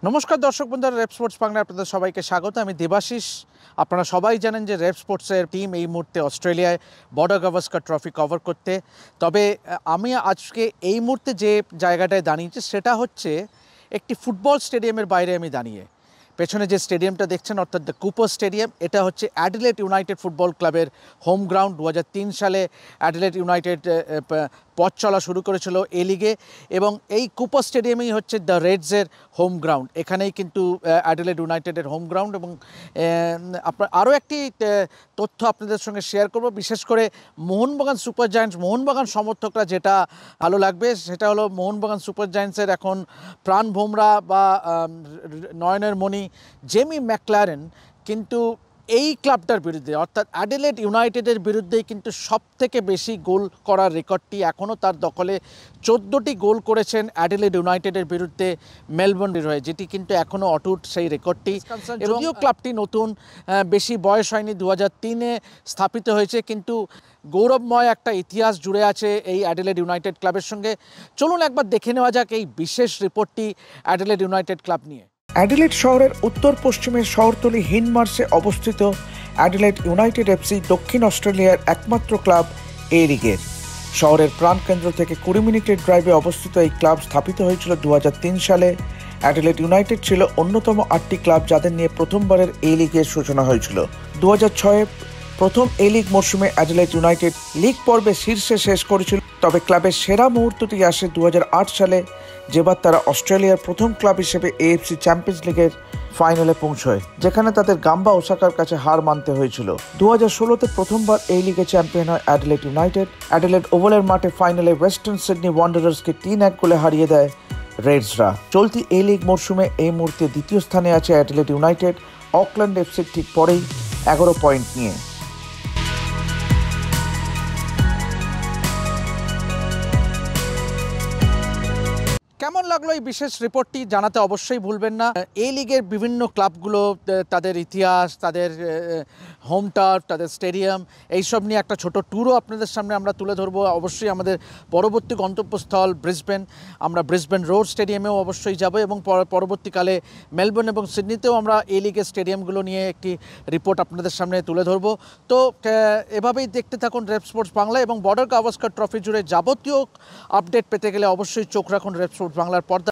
নমস্কার দর্শক বন্ধুরা, রেপ স্পোর্টস বাংলায় আপনাদের সবাইকে স্বাগত। আমি দেবাশিস। আপনারা সবাই জানেন যে রেপ স্পোর্টসের টিম এই মুহূর্তে অস্ট্রেলিয়ায় বর্ডার গাভাস্কার ট্রফি কভার করতে। তবে আমি আজকে এই মুহূর্তে যে জায়গাটায় দাঁড়িয়েছি সেটা হচ্ছে একটি ফুটবল স্টেডিয়ামের বাইরে আমি দাঁড়িয়ে। পেছনে যে স্টেডিয়ামটা দেখছেন অর্থাৎ দ্য কুপার স্টেডিয়াম, এটা হচ্ছে অ্যাডিলেড ইউনাইটেড ফুটবল ক্লাবের হোম গ্রাউন্ড। 2003 সালে অ্যাডিলেড ইউনাইটেড পথ চলা শুরু করেছিল এ লিগে, এবং এই কুপার স্টেডিয়ামেই হচ্ছে দ্য রেডসের হোম গ্রাউন্ড। এখানেই কিন্তু অ্যাডিলেড ইউনাইটেডের হোম গ্রাউন্ড। এবং আপনার আরও একটি তথ্য আপনাদের সঙ্গে শেয়ার করব, বিশেষ করে মোহনবাগান সুপার জায়ান্টস, মোহনবাগান সমর্থকরা যেটা ভালো লাগবে সেটা হলো মোহনবাগান সুপার জায়ান্টসের এখন প্রাণ ভোমরা বা নয়নের মণি জেমি ম্যাকলারেন কিন্তু এই ক্লাবটার বিরুদ্ধে অর্থাৎ অ্যাডিলেড ইউনাইটেডের বিরুদ্ধেই কিন্তু সবথেকে বেশি গোল করার রেকর্ডটি এখনও তার দখলে। 14টি গোল করেছেন অ্যাডিলেড ইউনাইটেডের বিরুদ্ধে মেলবোর্নের হয়ে, যেটি কিন্তু এখনও অটুট সেই রেকর্ডটি। যদিও ক্লাবটি নতুন, বেশি বয়স হয়নি, 2003-এ স্থাপিত হয়েছে, কিন্তু গৌরবময় একটা ইতিহাস জুড়ে আছে এই অ্যাডিলেড ইউনাইটেড ক্লাবের সঙ্গে। চলুন একবার দেখে নেওয়া যাক এই বিশেষ রিপোর্টটি অ্যাডিলেড ইউনাইটেড ক্লাব নিয়ে। অ্যাডিলেড শহরের উত্তর পশ্চিমে শহরতলি হিনমার্সে অবস্থিত অ্যাডিলেড ইউনাইটেড এফসি দক্ষিণ অস্ট্রেলিয়ার একমাত্র ক্লাব এ লিগের। শহরের প্রাণকেন্দ্র থেকে 20 মিনিটের ড্রাইভে অবস্থিত এই ক্লাব স্থাপিত হয়েছিল 2003 সালে। অ্যাডিলেড ইউনাইটেড ছিল অন্যতম 8টি ক্লাব যাদের নিয়ে প্রথমবারের এ লিগের সূচনা হয়েছিল। 2006-এ প্রথম এ লিগ মরশুমে অ্যাডিলেড ইউনাইটেড লিগ পর্বে শীর্ষে শেষ করেছিল। তবে ক্লাবের সেরা মুহূর্তটি আসে 2008 সালে, যেবার তারা অস্ট্রেলিয়ার প্রথম ক্লাব হিসেবে এএফসি চ্যাম্পিয়ন্স লিগের ফাইনালে পৌঁছয়, যেখানে তাদের গাম্বা ওসাকার কাছে হার মানতে হয়েছিল। 2016-তে প্রথমবার এই লিগে চ্যাম্পিয়ন হয় অ্যাডিলেড ইউনাইটেড। অ্যাডিলেড ওভালের মাঠে ফাইনালে ওয়েস্টার্ন সিডনি ওয়ান্ডারার্সকে 3-1 গোলে হারিয়ে দেয় রেডসরা। চলতি এই লিগ মরশুমে এই মুহূর্তে দ্বিতীয় স্থানে আছে অ্যাডিলেড ইউনাইটেড, অকল্যান্ড এফসির ঠিক পরেই 11 পয়েন্ট নিয়ে। কেমন লাগলো এই বিশেষ রিপোর্টটি জানাতে অবশ্যই ভুলবেন না। এই লিগের বিভিন্ন ক্লাবগুলো, তাদের ইতিহাস, তাদের হোম টার্ফ, তাদের স্টেডিয়াম, এইসব নিয়ে একটা ছোট ট্যুরও আপনাদের সামনে আমরা তুলে ধরবো। অবশ্যই আমাদের পরবর্তী গন্তব্যস্থল ব্রিসবেন, আমরা ব্রিসবেন রোড স্টেডিয়ামেও অবশ্যই যাব, এবং পরবর্তীকালে মেলবোর্ন এবং সিডনিতেও আমরা এই লিগের স্টেডিয়ামগুলো নিয়ে একটি রিপোর্ট আপনাদের সামনে তুলে ধরবো। তো এভাবেই দেখতে থাকুন রেপ স্পোর্টস বাংলা, এবং বর্ডার গাভাস্কার ট্রফি জুড়ে যাবতীয় আপডেট পেতে গেলে অবশ্যই চোখ রাখুন রেপ স্পোর্টস বাংলার পর্দা।